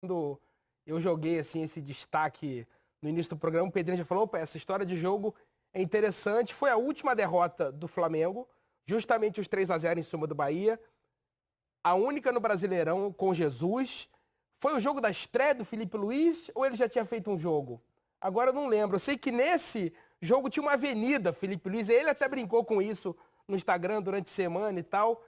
Quando eu joguei assim esse destaque no início do programa, o Pedrinho já falou, opa, essa história de jogo é interessante. Foi a última derrota do Flamengo, justamente os 3-0 em cima do Bahia. A única no Brasileirão com Jesus. Foi o jogo da estreia do Felipe Luiz ou ele já tinha feito um jogo? Agora eu não lembro. Eu sei que nesse jogo tinha uma avenida, Felipe Luiz. Ele até brincou com isso no Instagram durante a semana e tal.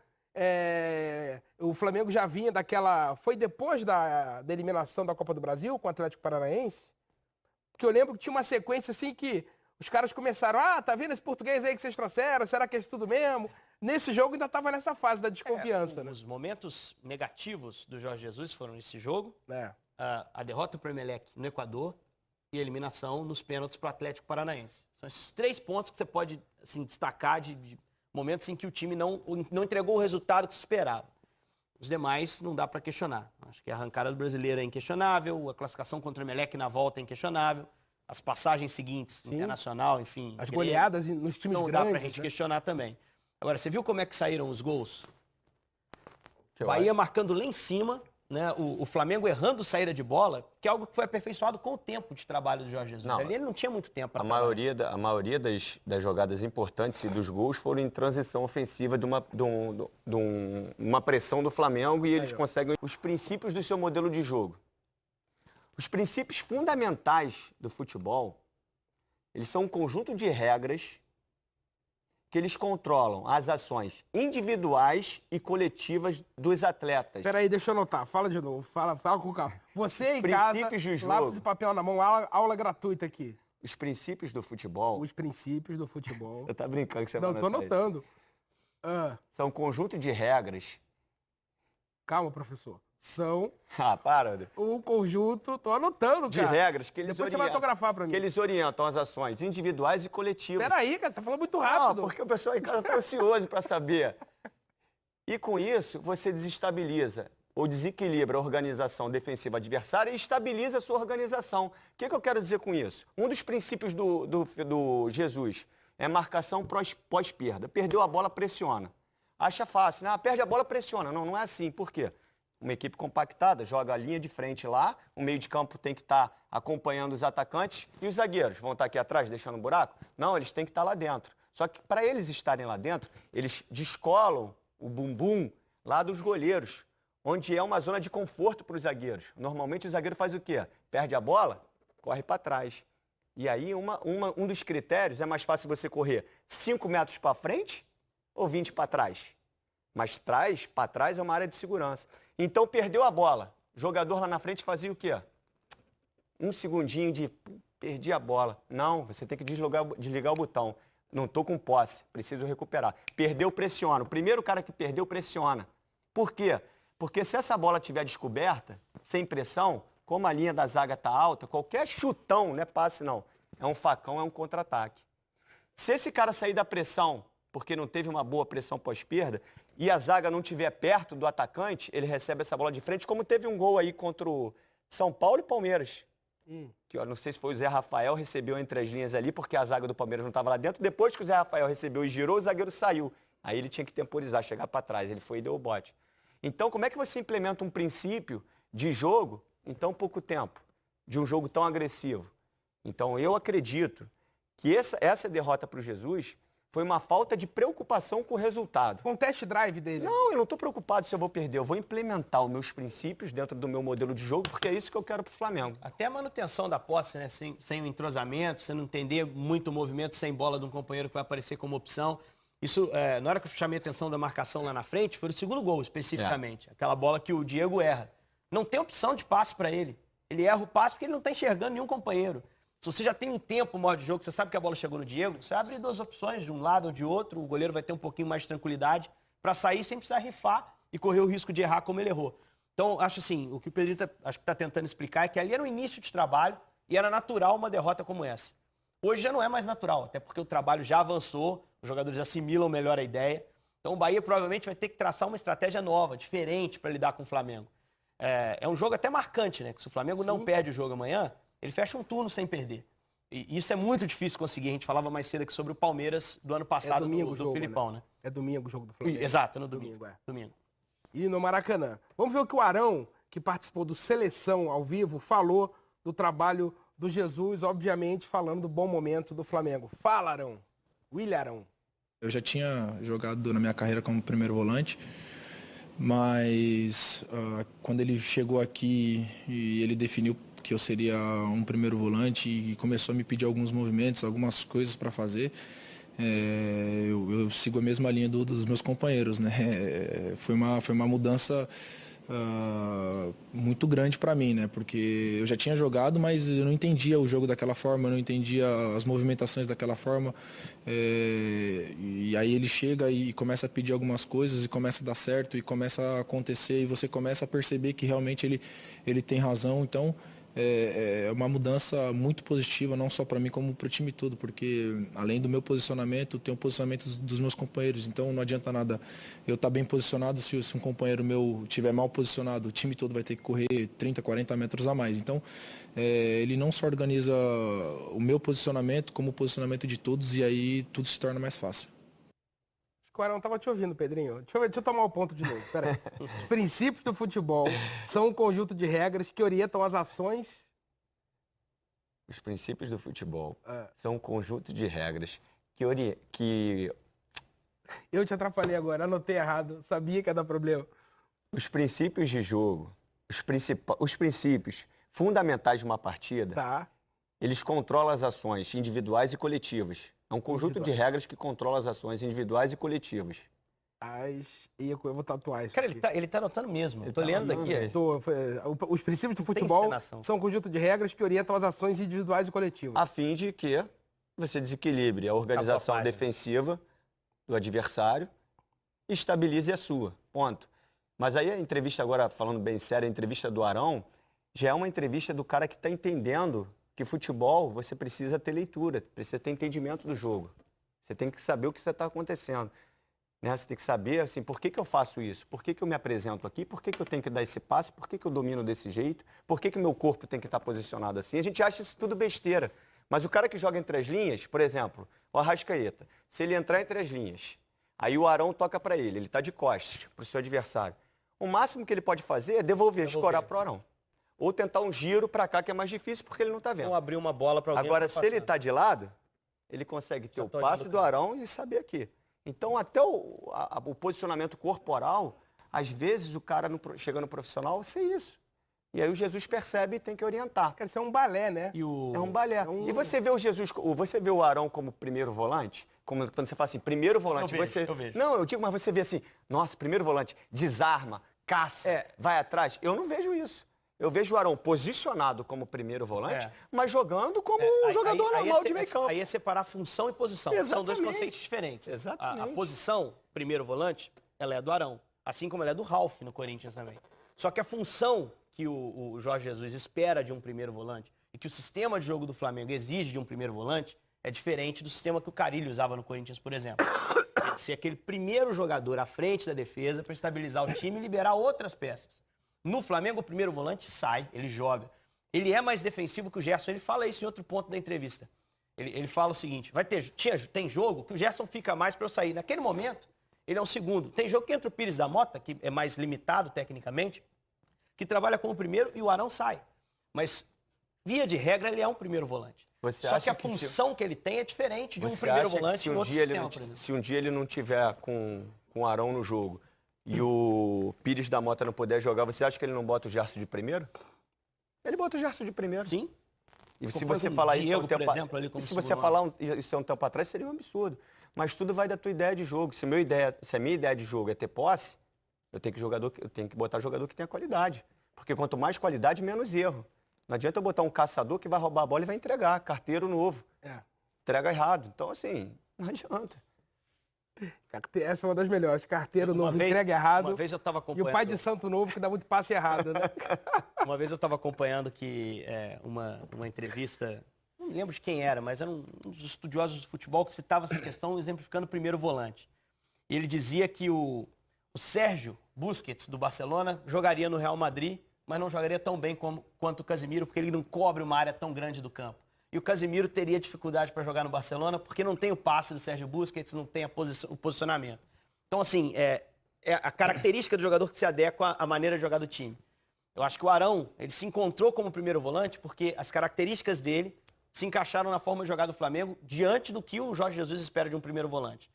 O Flamengo já vinha daquela... Foi depois da eliminação da Copa do Brasil com o Atlético Paranaense? Porque eu lembro que tinha uma sequência assim que os caras começaram, tá vendo esse português aí que vocês trouxeram? Será que é isso tudo mesmo? Nesse jogo ainda estava nessa fase da desconfiança, né? Os momentos negativos do Jorge Jesus foram nesse jogo, É. a derrota para o Emelec no Equador e a eliminação nos pênaltis para o Atlético Paranaense. São esses 3 pontos que você pode assim, destacar de momentos em que o time não entregou o resultado que se esperava. Os demais não dá para questionar. Acho que a arrancada do brasileiro é inquestionável, a classificação contra o Emelec na volta é inquestionável, as passagens seguintes, Sim. Internacional, enfim... As goleadas nos times não grandes. Não dá pra gente questionar também. Agora, você viu como é que saíram os gols? Que Bahia marcando lá em cima, né? O Flamengo errando saída de bola, que é algo que foi aperfeiçoado com o tempo de trabalho do Jorge Jesus. Não, Ali ele não tinha muito tempo para a maioria das jogadas importantes e dos gols foram em transição ofensiva de uma pressão do Flamengo e eles conseguem os princípios do seu modelo de jogo. Os princípios fundamentais do futebol, eles são um conjunto de regras que eles controlam as ações individuais e coletivas dos atletas. Peraí, deixa eu anotar. Fala de novo. Fala com calma. Você em Princípios casa, de jogo. lápis e papel na mão, aula gratuita aqui. Os princípios do futebol... Os princípios do futebol. Você tá brincando que você Não, vai tô anotar isso. anotando. São um conjunto de regras. Calma, professor. São Para, André. um conjunto, tô anotando, De cara. regras que eles Depois você vai autografar pra mim. que eles orientam as ações individuais e coletivas. Peraí, cara, você tá falando muito Não, rápido. porque o pessoal em casa tá ansioso para saber. E com isso, você desestabiliza ou desequilibra a organização defensiva adversária e estabiliza a sua organização. O que eu quero dizer com isso? Um dos princípios do Jesus é marcação pós-perda. Perdeu a bola, pressiona. Acha fácil, né? Perde a bola, pressiona. Não, não é assim. Por quê? Uma equipe compactada, joga a linha de frente lá, o meio de campo tem que estar acompanhando os atacantes e os zagueiros vão estar aqui atrás, deixando um buraco? Não, eles têm que estar lá dentro. Só que para eles estarem lá dentro, eles descolam o bumbum lá dos goleiros, onde é uma zona de conforto para os zagueiros. Normalmente o zagueiro faz o quê? Perde a bola, corre para trás. E aí um dos critérios é mais fácil você correr 5 metros para frente ou 20 para trás. Mas para trás é uma área de segurança. Então perdeu a bola. O jogador lá na frente fazia o quê? Um segundinho de perdi a bola. Não, você tem que desligar o botão. Não estou com posse, preciso recuperar. Perdeu, pressiona. O primeiro cara que perdeu, pressiona. Por quê? Porque se essa bola estiver descoberta, sem pressão, como a linha da zaga está alta, qualquer chutão, não é passe não, é um facão, é um contra-ataque. Se esse cara sair da pressão, porque não teve uma boa pressão pós-perda, e a zaga não estiver perto do atacante, ele recebe essa bola de frente, como teve um gol aí contra o São Paulo e Palmeiras. Que eu não sei se foi o Zé Rafael, recebeu entre as linhas ali, porque a zaga do Palmeiras não estava lá dentro. Depois que o Zé Rafael recebeu e girou, o zagueiro saiu. Aí ele tinha que temporizar, chegar para trás. Ele foi e deu o bote. Então, como é que você implementa um princípio de jogo em tão pouco tempo? De um jogo tão agressivo? Então, eu acredito que essa derrota para o Jesus foi uma falta de preocupação com o resultado. Com o test drive dele. Não, eu não estou preocupado se eu vou perder. Eu vou implementar os meus princípios dentro do meu modelo de jogo, porque é isso que eu quero para o Flamengo. Até a manutenção da posse, né? Sem o entrosamento, você não entender muito o movimento sem bola de um companheiro que vai aparecer como opção. Isso, na hora que eu chamei a atenção da marcação lá na frente, foi o segundo gol, especificamente. Aquela bola que o Diego erra. Não tem opção de passe para ele. Ele erra o passe porque ele não está enxergando nenhum companheiro. Se você já tem um tempo maior de jogo, você sabe que a bola chegou no Diego, você abre 2 opções, de um lado ou de outro, o goleiro vai ter um pouquinho mais de tranquilidade para sair sem precisar rifar e correr o risco de errar como ele errou. Então, acho assim, o que o Pedrito acho que está tentando explicar é que ali era o início de trabalho e era natural uma derrota como essa. Hoje já não é mais natural, até porque o trabalho já avançou, os jogadores assimilam melhor a ideia. Então o Bahia provavelmente vai ter que traçar uma estratégia nova, diferente para lidar com o Flamengo. É um jogo até marcante, né? Que se o Flamengo não perde o jogo amanhã, ele fecha um turno sem perder. E isso é muito difícil conseguir. A gente falava mais cedo aqui sobre o Palmeiras do ano passado, domingo do Filipão, né? É domingo o jogo do Flamengo. Exato, no domingo. É. Domingo. E no Maracanã. Vamos ver o que o Arão, que participou do Seleção ao vivo, falou do trabalho do Jesus, obviamente falando do bom momento do Flamengo. Fala, Arão. William Arão. Eu já tinha jogado na minha carreira como primeiro volante, mas quando ele chegou aqui e ele definiu que eu seria um primeiro volante e começou a me pedir alguns movimentos, algumas coisas para fazer, eu sigo a mesma linha dos meus companheiros, né? Foi uma mudança muito grande para mim, né? Porque eu já tinha jogado, mas eu não entendia o jogo daquela forma, eu não entendia as movimentações daquela forma. E aí ele chega e começa a pedir algumas coisas e começa a dar certo e começa a acontecer e você começa a perceber que realmente ele tem razão. Então é uma mudança muito positiva, não só para mim como para o time todo, porque além do meu posicionamento, tem o posicionamento dos meus companheiros, então não adianta nada eu estar bem posicionado se um companheiro meu estiver mal posicionado, o time todo vai ter que correr 30, 40 metros a mais. Então ele não só organiza o meu posicionamento, como o posicionamento de todos, e aí tudo se torna mais fácil. O Arão estava te ouvindo, Pedrinho. Deixa eu tomar o ponto de novo. Pera aí. Os princípios do futebol são um conjunto de regras que orientam as ações. Os princípios do futebol são um conjunto de regras que... Eu te atrapalhei agora, anotei errado. Sabia que ia dar problema. Os princípios de jogo, os princípios fundamentais de uma partida, Tá. eles controlam as ações individuais e coletivas. É um conjunto de regras que controla as ações individuais e coletivas. Eu vou tatuar isso. Cara, aqui. ele tá anotando mesmo. Eu tô tá lendo anotando, aqui. Os princípios do futebol encenação. são um conjunto de regras que orientam as ações individuais e coletivas. A fim de que você desequilibre a organização página. defensiva do adversário e estabilize a sua. Ponto. Mas aí a entrevista agora, falando bem sério, a entrevista do Arão, já é uma entrevista do cara que está entendendo que futebol você precisa ter leitura, precisa ter entendimento do jogo. Você tem que saber o que está acontecendo. Né? Você tem que saber, assim, por que eu faço isso? Por que eu me apresento aqui? Por que eu tenho que dar esse passo? Por que eu domino desse jeito? Por que o meu corpo tem que estar posicionado assim? A gente acha isso tudo besteira. Mas o cara que joga entre as linhas, por exemplo, o Arrascaeta, se ele entrar entre as linhas, aí o Arão toca para ele está de costas para o seu adversário. O máximo que ele pode fazer é devolver. Escorar para o Arão. Ou tentar um giro para cá, que é mais difícil, porque ele não está vendo. Ou abrir uma bola para alguém. Agora, se ele está de lado, ele consegue ter o passe do Arão e saber aqui. Então, até o posicionamento corporal, às vezes o cara chega no profissional sem isso. E aí o Jesus percebe e tem que orientar. Cara, isso é um balé, né? É um balé. E você vê você vê o Arão como primeiro volante? Como quando você fala assim, primeiro volante, Eu vejo. Não, eu digo, mas você vê assim, nossa, primeiro volante, desarma, caça, vai atrás. Eu não vejo isso. Eu vejo o Arão posicionado como primeiro volante, mas jogando como um jogador normal de meio campo. Aí é separar função e posição. Exatamente. São dois conceitos diferentes. Exatamente. A posição, primeiro volante, ela é do Arão. Assim como ela é do Ralf no Corinthians também. Só que a função que o Jorge Jesus espera de um primeiro volante e que o sistema de jogo do Flamengo exige de um primeiro volante é diferente do sistema que o Carille usava no Corinthians, por exemplo. Tem que ser aquele primeiro jogador à frente da defesa para estabilizar o time e liberar outras peças. No Flamengo, o primeiro volante sai, ele joga. Ele é mais defensivo que o Gerson. Ele fala isso em outro ponto da entrevista. Ele fala o seguinte, tem jogo que o Gerson fica mais para eu sair. Naquele momento, ele é um segundo. Tem jogo que entra o Pires da Mota, que é mais limitado tecnicamente, que trabalha como primeiro e o Arão sai. Mas, via de regra, ele é um primeiro volante. Só que a função que ele tem é diferente de um primeiro volante em outro sistema, por exemplo. Se um dia ele não tiver com o Arão no jogo e o Pires da Mota não puder jogar, você acha que ele não bota o Gerson de primeiro? Ele bota o Gerson de primeiro. Sim. E se você falar isso um se você falar isso há um tempo atrás, seria um absurdo. Mas tudo vai da tua ideia de jogo. Se a minha ideia de jogo é ter posse, eu tenho que botar jogador que tenha qualidade. Porque quanto mais qualidade, menos erro. Não adianta eu botar um caçador que vai roubar a bola e vai entregar. Carteiro novo. Entrega errado. Então, assim, não adianta. Essa é uma das melhores. Carteiro novo, entrega errado. Uma vez eu estava acompanhando... E o pai de santo novo que dá muito passe errado, né? Uma vez eu estava acompanhando uma entrevista, não me lembro de quem era, mas era um dos estudiosos do futebol que citava essa questão exemplificando o primeiro volante. E ele dizia que o Sérgio Busquets, do Barcelona, jogaria no Real Madrid, mas não jogaria tão bem quanto o Casemiro, porque ele não cobre uma área tão grande do campo. E o Casemiro teria dificuldade para jogar no Barcelona porque não tem o passe do Sérgio Busquets, não tem o posicionamento. Então, assim, é a característica do jogador que se adequa à maneira de jogar do time. Eu acho que o Arão, ele se encontrou como primeiro volante porque as características dele se encaixaram na forma de jogar do Flamengo diante do que o Jorge Jesus espera de um primeiro volante.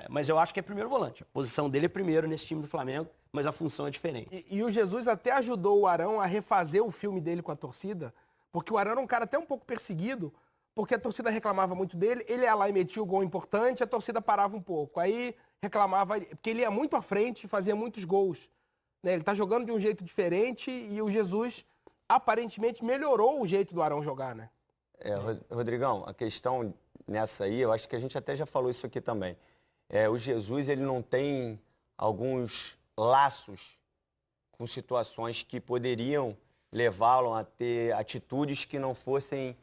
Mas eu acho que é primeiro volante. A posição dele é primeiro nesse time do Flamengo, mas a função é diferente. E o Jesus até ajudou o Arão a refazer o filme dele com a torcida, porque o Arão era um cara até um pouco perseguido, porque a torcida reclamava muito dele, ele ia lá e metia o gol importante, a torcida parava um pouco. Aí reclamava, porque ele ia muito à frente e fazia muitos gols. Né? Ele tá jogando de um jeito diferente e o Jesus aparentemente melhorou o jeito do Arão jogar, né? Rodrigão, a questão nessa aí, eu acho que a gente até já falou isso aqui também. O Jesus, ele não tem alguns laços com situações que poderiam levá-lo a ter atitudes que não fossem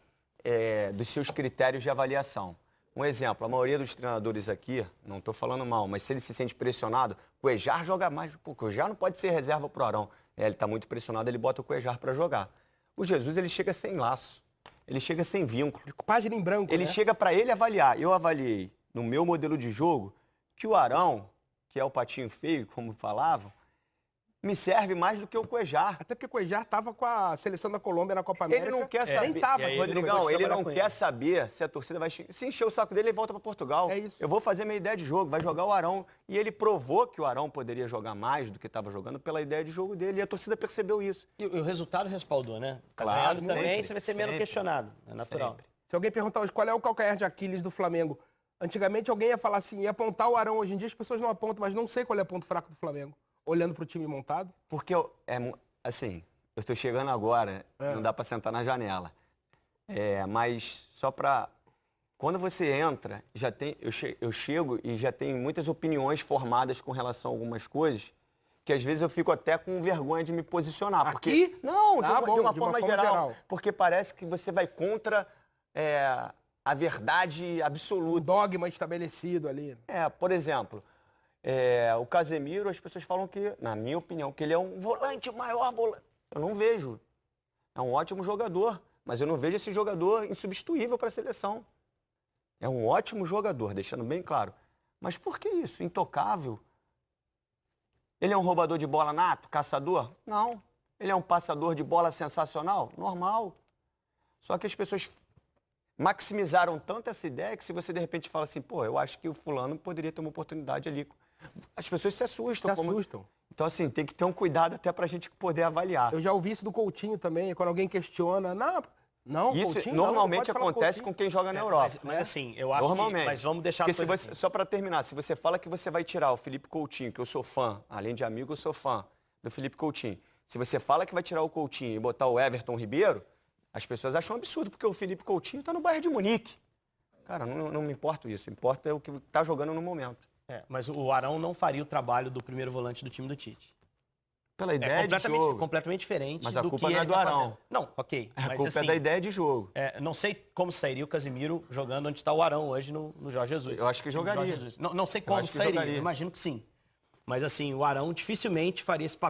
dos seus critérios de avaliação. Um exemplo, a maioria dos treinadores aqui, não estou falando mal, mas se ele se sente pressionado, o Cuéllar joga mais. Pô, o Cuéllar não pode ser reserva pro Arão. Ele está muito pressionado, ele bota o Cuéllar para jogar. O Jesus, ele chega sem laço. Ele chega sem vínculo. Página em branco, Ele né? chega para ele avaliar. Eu avaliei no meu modelo de jogo que o Arão, que é o patinho feio, como falavam, me serve mais do que o Cuéllar. Até porque o Cuéllar tava com a seleção da Colômbia na Copa América. Ele não quer saber. Nem tava. Rodrigão, ele não com quer saber se a torcida vai... Se encher o saco dele, ele volta para Portugal. É isso. Eu vou fazer minha ideia de jogo, vai jogar o Arão. E ele provou que o Arão poderia jogar mais do que estava jogando pela ideia de jogo dele. E a torcida percebeu isso. E o resultado respaldou, né? Claro, Ganhando também, sempre, você vai ser menos sempre. questionado. É natural. Sempre. Se alguém perguntar hoje qual é o calcanhar de Aquiles do Flamengo, antigamente alguém ia falar assim, ia apontar o Arão. Hoje em dia as pessoas não apontam, mas não sei qual é o ponto fraco do Flamengo. Olhando pro time montado. Porque, assim, eu estou chegando agora, não dá para sentar na janela. Mas só para... Quando você entra, eu chego e já tenho muitas opiniões formadas com relação a algumas coisas, que às vezes eu fico até com vergonha de me posicionar. Porque, Aqui? não, Tá bom, de uma forma geral. Porque parece que você vai contra a verdade O absoluta. dogma estabelecido ali. Por exemplo, o Casemiro, as pessoas falam que, na minha opinião, que ele é um volante, o maior volante. Eu não vejo. É um ótimo jogador, mas eu não vejo esse jogador insubstituível para a seleção. É um ótimo jogador, deixando bem claro. Mas por que isso? Intocável? Ele é um roubador de bola nato, caçador? Não. Ele é um passador de bola sensacional? Normal. Só que as pessoas maximizaram tanto essa ideia que se você de repente fala assim, pô, eu acho que o fulano poderia ter uma oportunidade ali. As pessoas se assustam. Se assustam. Então, assim, tem que ter um cuidado até pra gente poder avaliar. Eu já ouvi isso do Coutinho também, quando alguém questiona. Não, Isso Coutinho, normalmente não pode falar acontece Coutinho. com quem joga na Europa. Mas assim, eu acho Normalmente. que... Mas vamos deixar Porque as se coisas você, assim. só para terminar, se você fala que você vai tirar o Felipe Coutinho, que eu sou fã, além de amigo, eu sou fã do Felipe Coutinho. Se você fala que vai tirar o Coutinho e botar o Everton Ribeiro, as pessoas acham um absurdo, porque o Felipe Coutinho está no Bayern de Munique. Cara, não me importa isso. Importa é o que está jogando no momento. Mas o Arão não faria o trabalho do primeiro volante do time do Tite. Pela ideia de jogo. Completamente diferente Mas a do culpa que não é ele do tá Arão. fazendo. Não, ok. A Mas, culpa assim, é da ideia de jogo. não sei como sairia o Casemiro jogando onde está o Arão hoje no Jorge Jesus. Eu acho que No Jorge jogaria. Jesus. Não sei como acho que sairia, jogaria. eu imagino que sim. Mas assim, o Arão dificilmente faria esse papel